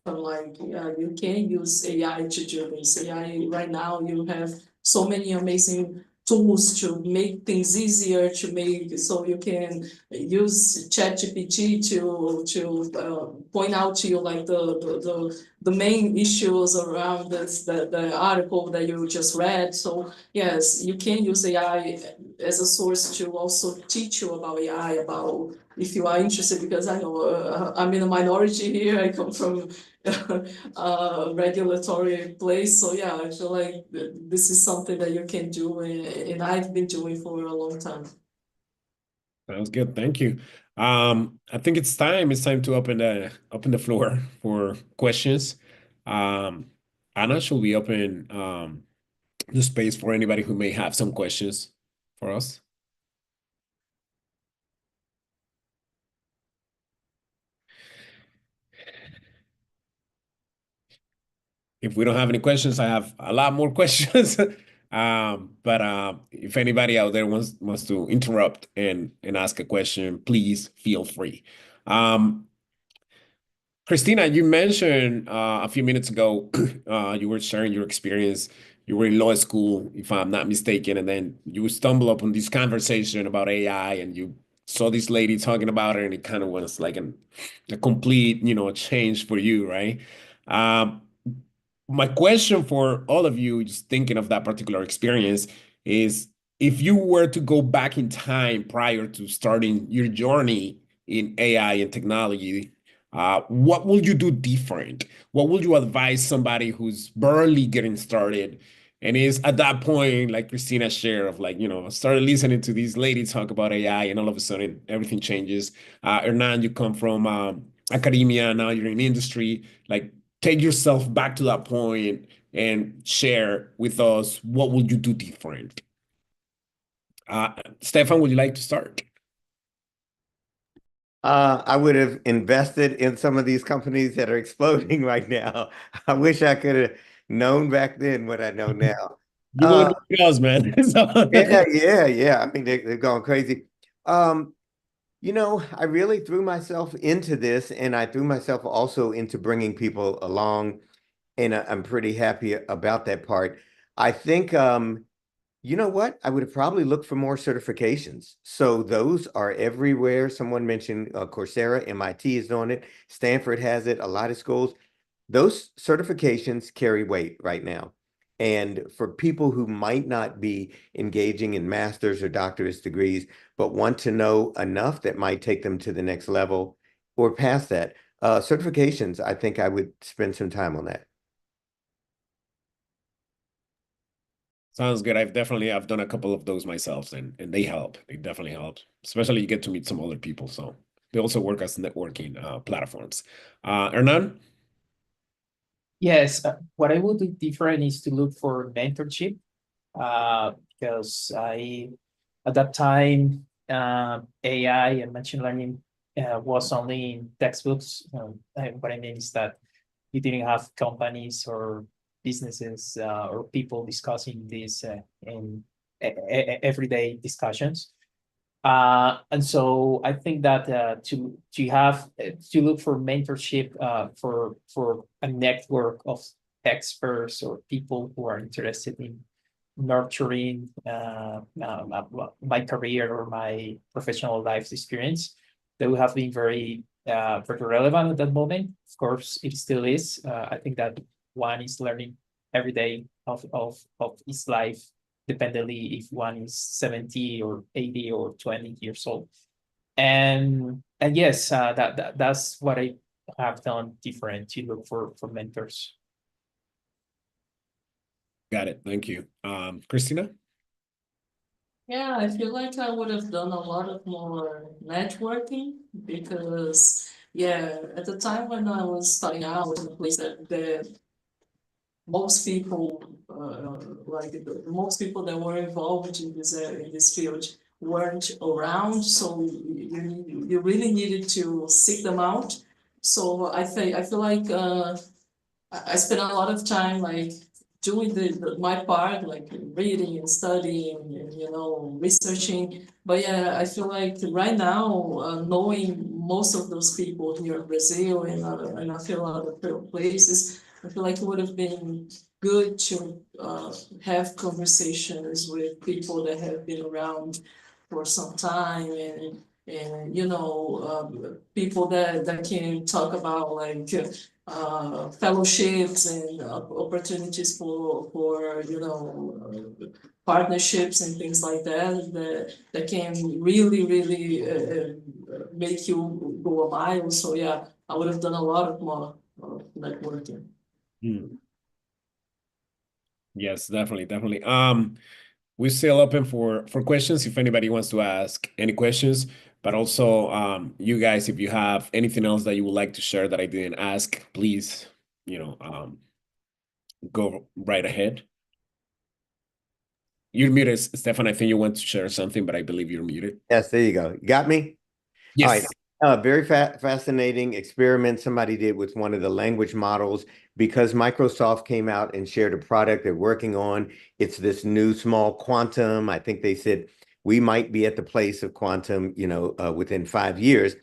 Like you can use AI to do this. AI right now, you have so many amazing tools to make things easier, to make so you can use ChatGPT to point out to you like the main issues around the article that you just read. So yes, you can use AI as a source to also teach you about AI, about if you are interested, because I know I'm in a minority here. I come from a regulatory place. So yeah, I feel like this is something that you can do, and I've been doing for a long time. Sounds good. Thank you. I think it's time. It's time to open the floor for questions. Um, Anna, should we open the space for anybody who may have some questions for us? If we don't have any questions, I have a lot more questions. But if anybody out there wants to interrupt and ask a question, please feel free. Christina, you mentioned a few minutes ago, you were sharing your experience. You were in law school, if I'm not mistaken, and then you stumble upon this conversation about AI, and you saw this lady talking about it, and it kind of was like a complete, change for you, right? Um, my question for all of you, just thinking of that particular experience, is if you were to go back in time prior to starting your journey in AI and technology, what will you do different? What would you advise somebody who's barely getting started and is at that point, like Christina shared, of like, started listening to these ladies talk about AI and all of a sudden everything changes. Hernan, you come from academia, now you're in industry. Like, take yourself back to that point and share with us what would you do different. Stefan, would you like to start? I would have invested in some of these companies that are exploding right now. I wish I could have known back then what I know now. You won't do us, man. Yeah. I mean, they've gone crazy. I really threw myself into this, and I threw myself also into bringing people along, and I'm pretty happy about that part. I think, you know what? I would have probably looked for more certifications. So those are everywhere. Someone mentioned Coursera, MIT is doing it, Stanford has it, a lot of schools. Those certifications carry weight right now. And for people who might not be engaging in master's or doctorate degrees, but want to know enough that might take them to the next level or past that, certifications, I think I would spend some time on that. Sounds good. I've done a couple of those myself, and they help. They definitely help. Especially you get to meet some other people. So they also work as networking platforms. Hernan? Yes, what I would do different is to look for mentorship, because at that time, AI and machine learning was only in textbooks. What I mean is that you didn't have companies or businesses or people discussing this in everyday discussions. And so I think that to look for mentorship for a network of experts or people who are interested in nurturing my career or my professional life experience, that would have been very relevant at that moment. Of course, it still is. I think that one is learning every day of his life, dependently if one is 70 or 80 or 20 years old. And yes, that's what I have done different, to look for mentors. Got it. Thank you. Christina? Yeah, I feel like I would have done a lot of more networking because, yeah, at the time when I was starting out, I was in a place that most people, most people that were involved in this field weren't around, so you really needed to seek them out. So I feel like I spent a lot of time like doing my part, like reading and studying and researching. But yeah, I feel like right now, knowing most of those people here in Brazil and I feel other places, I feel like it would have been good to have conversations with people that have been around for some time and people that can talk about like fellowships and opportunities for partnerships and things like that can really make you go a mile. So yeah, I would have done a lot of more networking. Yes, definitely. we're still open for questions if anybody wants to ask any questions. But also, you guys, if you have anything else that you would like to share that I didn't ask, please, go right ahead. You're muted, Stefan. I think you want to share something, but I believe you're muted. Yes, there you go. You got me? Yes. All right. Very fascinating experiment somebody did with one of the language models because Microsoft came out and shared a product they're working on. It's this new small quantum. I think they said we might be at the place of quantum, within 5 years.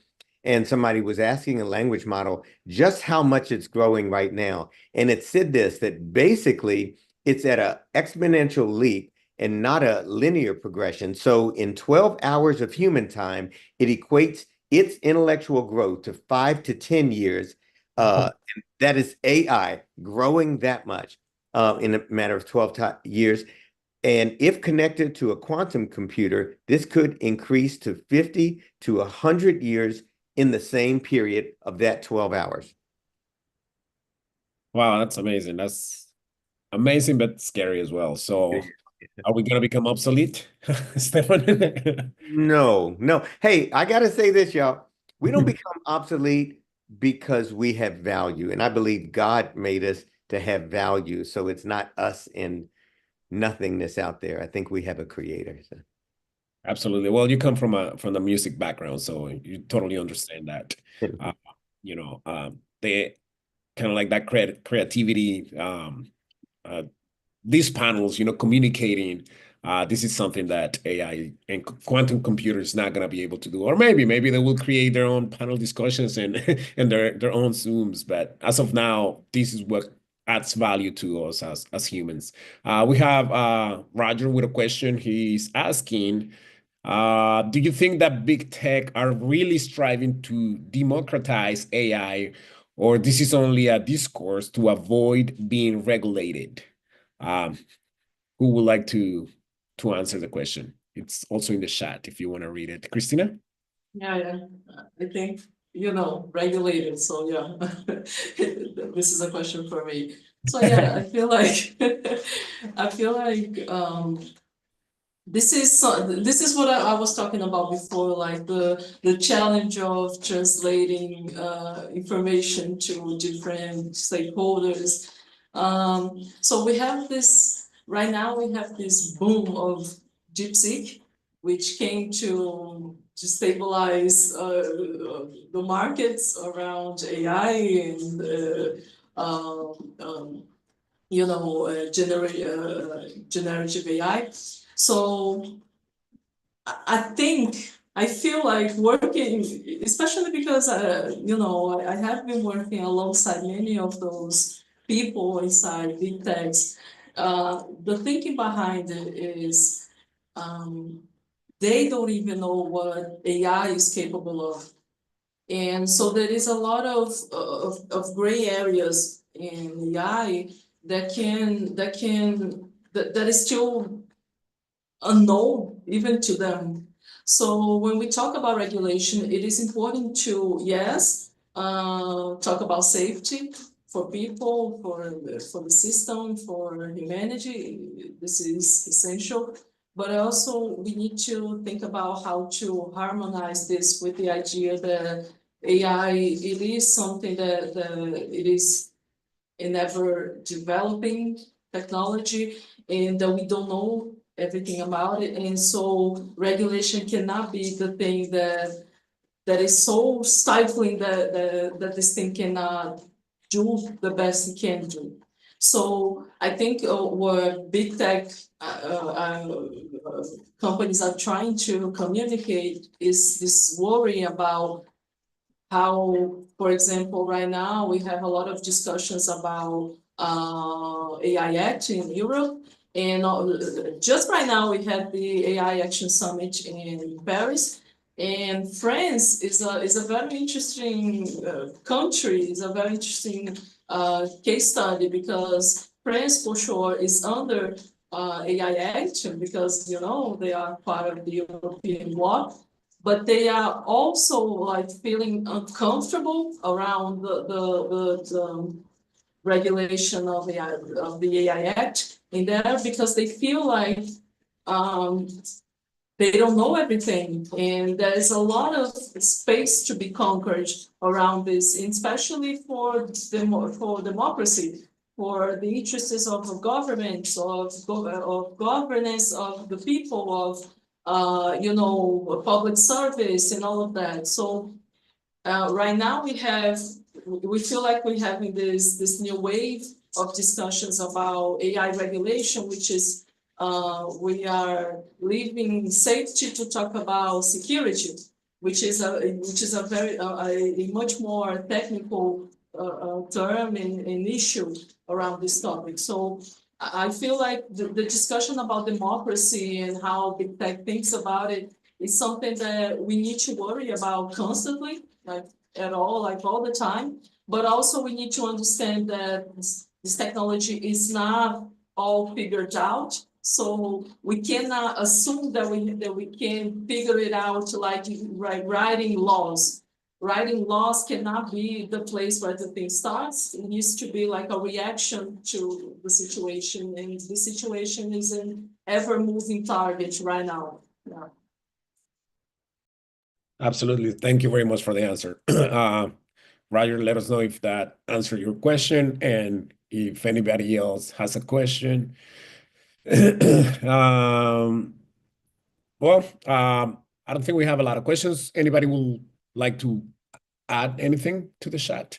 And somebody was asking a language model just how much it's growing right now. And it said this, that basically it's at an exponential leap and not a linear progression. So in 12 hours of human time, it equates its intellectual growth to 5 to 10 years. And that is AI growing that much in a matter of 12 years. And if connected to a quantum computer, this could increase to 50 to 100 years in the same period of that 12 hours. Wow, that's amazing. That's amazing, but scary as well. So are we going to become obsolete, Stefan? No. Hey, I got to say this, y'all. We don't become obsolete because we have value. And I believe God made us to have value. So it's not us and nothingness out there. I think we have a creator. So. Absolutely. Well, you come from the music background, so you totally understand that. They kind of like that creativity. These panels, communicating. This is something that AI and quantum computers not going to be able to do, or maybe they will create their own panel discussions and and their own Zooms. But as of now, this is what adds value to us as humans. We have Roger with a question. He's asking, do you think that big tech are really striving to democratize AI, or this is only a discourse to avoid being regulated? Who would like to answer the question? It's also in the chat if you want to read it. Christina? Yeah, I think, regulated, so yeah, this is a question for me. So yeah, I feel like, this is what I was talking about before, like the challenge of translating information to different stakeholders. So we have this, right now we have this boom of DeepSeek, which came to stabilize the markets around AI and generative AI. So I feel like working, especially because I have been working alongside many of those people inside big techs. The thinking behind it is they don't even know what AI is capable of. And so there is a lot of gray areas in AI that is still unknown even to them. So when we talk about regulation, it is important to, yes, talk about safety for people, for the system, for humanity. This is essential. But also we need to think about how to harmonize this with the idea that AI, it is something that it is an ever developing technology and that we don't know everything about it. And so regulation cannot be the thing that is so stifling that this thing cannot do the best it can do. So I think what big tech companies are trying to communicate is this worry about how, for example, right now we have a lot of discussions about AI Act in Europe. And just right now we had the AI Action Summit in Paris. And France is a very interesting country, is a very interesting case study because France for sure is under AI Act because, they are part of the European bloc. But they are also like feeling uncomfortable around the regulation of the AI Act in there because they feel like they don't know everything, and there's a lot of space to be conquered around this, especially for democracy, for the interests of governments, of governance of the people, of public service and all of that. So right now we feel like we're having this new wave of discussions about AI regulation, which is we are leaving safety to talk about security, which is a very a much more technical term and issue around this topic. So I feel like the discussion about democracy and how big tech thinks about it is something that we need to worry about constantly, like all the time. But also we need to understand that this technology is not all figured out. So we cannot assume that we can figure it out like writing laws. Writing laws cannot be the place where the thing starts. It needs to be like a reaction to the situation, and the situation is an ever-moving target right now. Yeah. Absolutely. Thank you very much for the answer. Roger, let us know if that answered your question, and if anybody else has a question. I don't think we have a lot of questions. Anybody would like to add anything to the chat?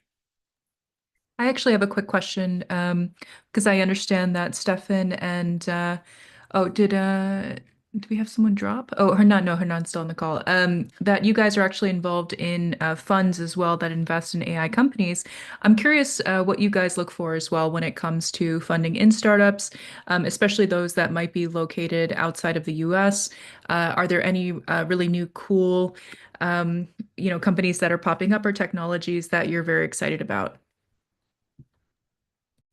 I actually have a quick question, because I understand that Stefan and did we have someone drop? Oh, Hernan, no, Hernan's still on the call. That you guys are actually involved in funds as well that invest in AI companies. I'm curious what you guys look for as well when it comes to funding in startups, especially those that might be located outside of the US. Are there any really new, cool, companies that are popping up or technologies that you're very excited about?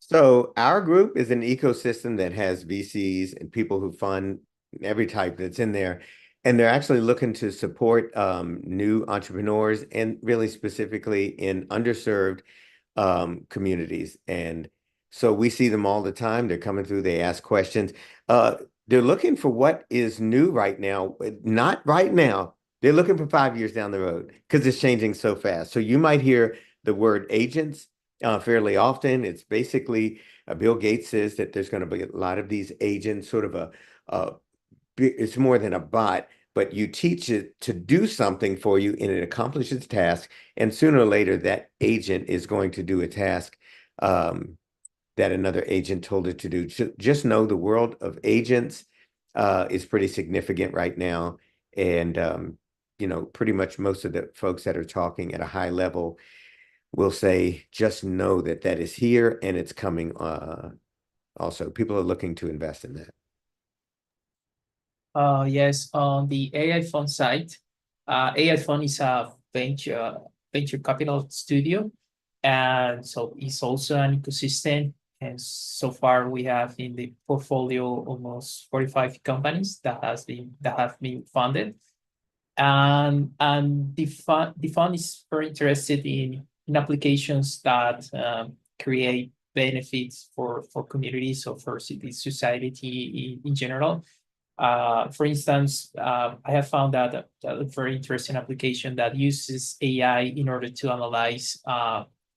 So our group is an ecosystem that has VCs and people who fund every type that's in there. And they're actually looking to support new entrepreneurs, and really specifically in underserved communities. And so we see them all the time. They're coming through, they ask questions. They're looking for what is new right now. Not right now. They're looking for 5 years down the road, because it's changing so fast. So you might hear the word agents fairly often. It's basically Bill Gates says that there's going to be a lot of these agents, sort of it's more than a bot, but you teach it to do something for you and it accomplishes a task. And sooner or later, that agent is going to do a task that another agent told it to do. Just know the world of agents is pretty significant right now. And, pretty much most of the folks that are talking at a high level will say, just know that that is here and it's coming. Also, people are looking to invest in that. Yes, on the AI fund side, AI fund is a venture capital studio, and so it's also an ecosystem. And so far, we have in the portfolio almost 45 companies that have been funded, and the fund is very interested in applications that create benefits for communities or for society in general. For instance, I have found that a very interesting application that uses AI in order to analyze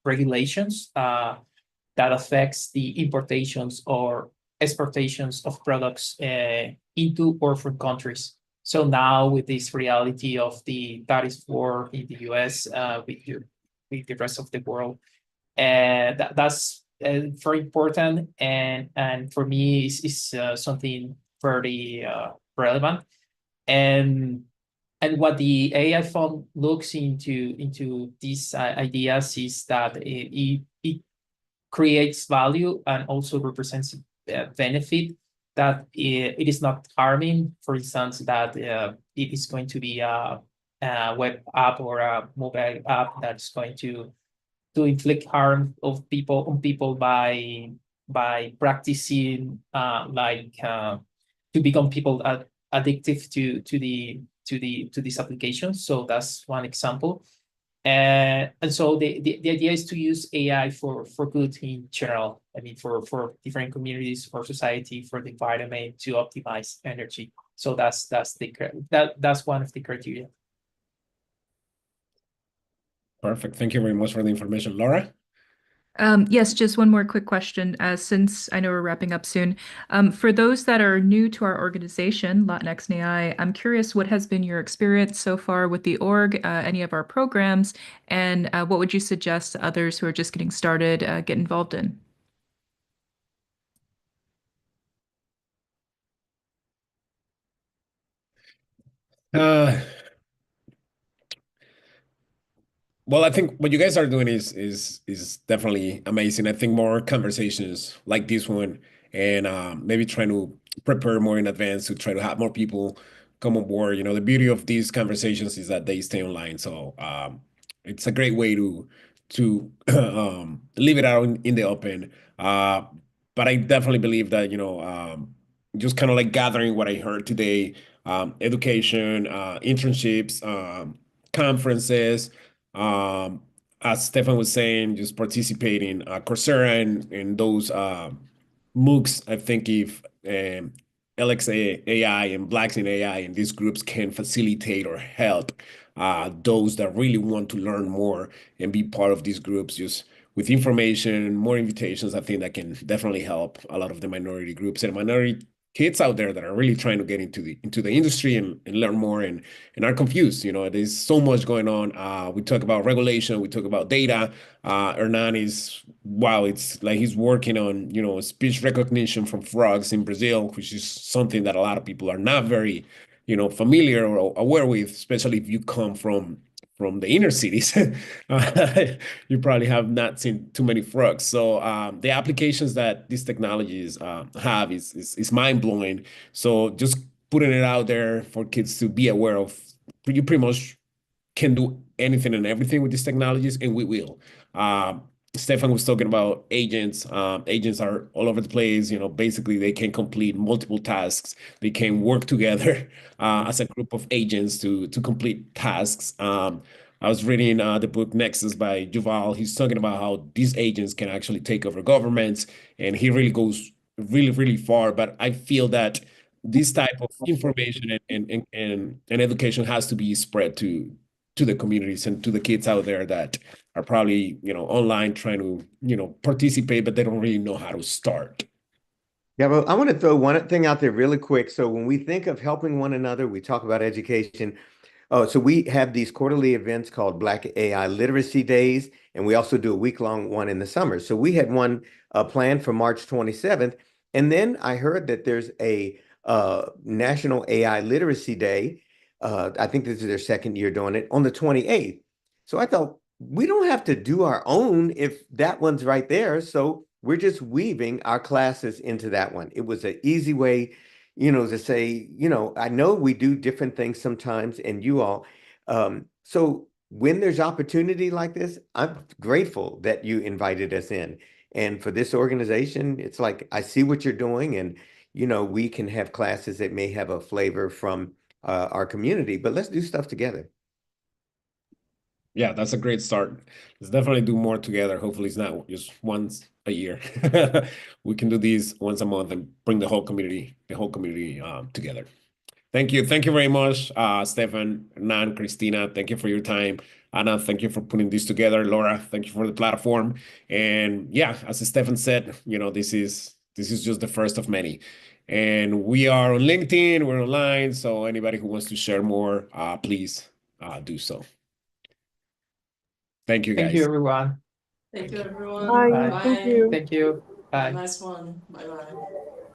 regulations that affects the importations or exportations of products into orphan countries. So now with this reality of the tariff war in the US with the rest of the world, that's very important, and for me is something very relevant. And what the AI fund looks into these ideas is that it creates value and also represents benefit, that it is not harming. For instance, that it is going to be a web app or a mobile app that's going to inflict harm on people by practicing to become people addictive to these applications. So that's one example. And so the idea is to use AI for good in general. I mean, for different communities, for society, for the environment, to optimize energy. So that's that's one of the criteria. Perfect. Thank you very much for the information, Laura. Yes, just one more quick question, since I know we're wrapping up soon. For those that are new to our organization, Latinx and AI, I'm curious what has been your experience so far with the org, any of our programs, and what would you suggest to others who are just getting started get involved in? Uh, Well, I think what you guys are doing is definitely amazing. I think more conversations like this one, and maybe trying to prepare more in advance to try to have more people come on board. You know, the beauty of these conversations is that they stay online, so it's a great way to leave it out in the open. But I definitely believe that just kind of like gathering what I heard today, education, internships, conferences, as Stefan was saying, just participating, Coursera and those MOOCs. I think if LXAI and Blacks in AI and these groups can facilitate or help those that really want to learn more and be part of these groups, just with information, more invitations, I think that can definitely help a lot of the minority groups and minority kids out there that are really trying to get into the industry and learn more and are confused. You know, there's so much going on. We talk about regulation, we talk about data. Hernan is, wow, it's like he's working on, speech recognition from frogs in Brazil, which is something that a lot of people are not very, familiar or aware with, especially if you come from the inner cities. You probably have not seen too many frogs. So the applications that these technologies have is mind blowing. So just putting it out there for kids to be aware of, you pretty much can do anything and everything with these technologies, and we will. Stefan was talking about agents. Agents are all over the place. You know, basically they can complete multiple tasks. They can work together as a group of agents to complete tasks. I was reading the book Nexus by Yuval. He's talking about how these agents can actually take over governments, and he really goes really, really far. But I feel that this type of information and education has to be spread to the communities and to the kids out there that are probably, online trying to, participate, but they don't really know how to start. Yeah, well, I want to throw one thing out there really quick. So when we think of helping one another, we talk about education. Oh, so we have these quarterly events called Black AI Literacy Days, and we also do a week-long one in the summer. So we had one planned for March 27th, and then I heard that there's a National AI Literacy Day. I think this is their second year doing it on the 28th. So I thought we don't have to do our own if that one's right there. So we're just weaving our classes into that one. It was an easy way to say, I know we do different things sometimes, and you all. So when there's opportunity like this, I'm grateful that you invited us in. And for this organization, it's like, I see what you're doing, and, we can have classes that may have a flavor from our community, but let's do stuff together. Yeah, that's a great start. Let's definitely do more together. Hopefully it's not just once a year. We can do these once a month and bring the whole community together. Thank you. Thank you very much, Stefan, Nan, Christina. Thank you for your time. Anna, thank you for putting this together. Laura, thank you for the platform. And yeah, as Stefan said, this is just the first of many. And we are on LinkedIn, we're online. So anybody who wants to share more, please do so. Thank you, Thank you, guys. everyone. Thank Thank you, you. everyone. Bye. Bye. Thank Bye. you. Thank you. Have a Bye. nice one. Bye bye.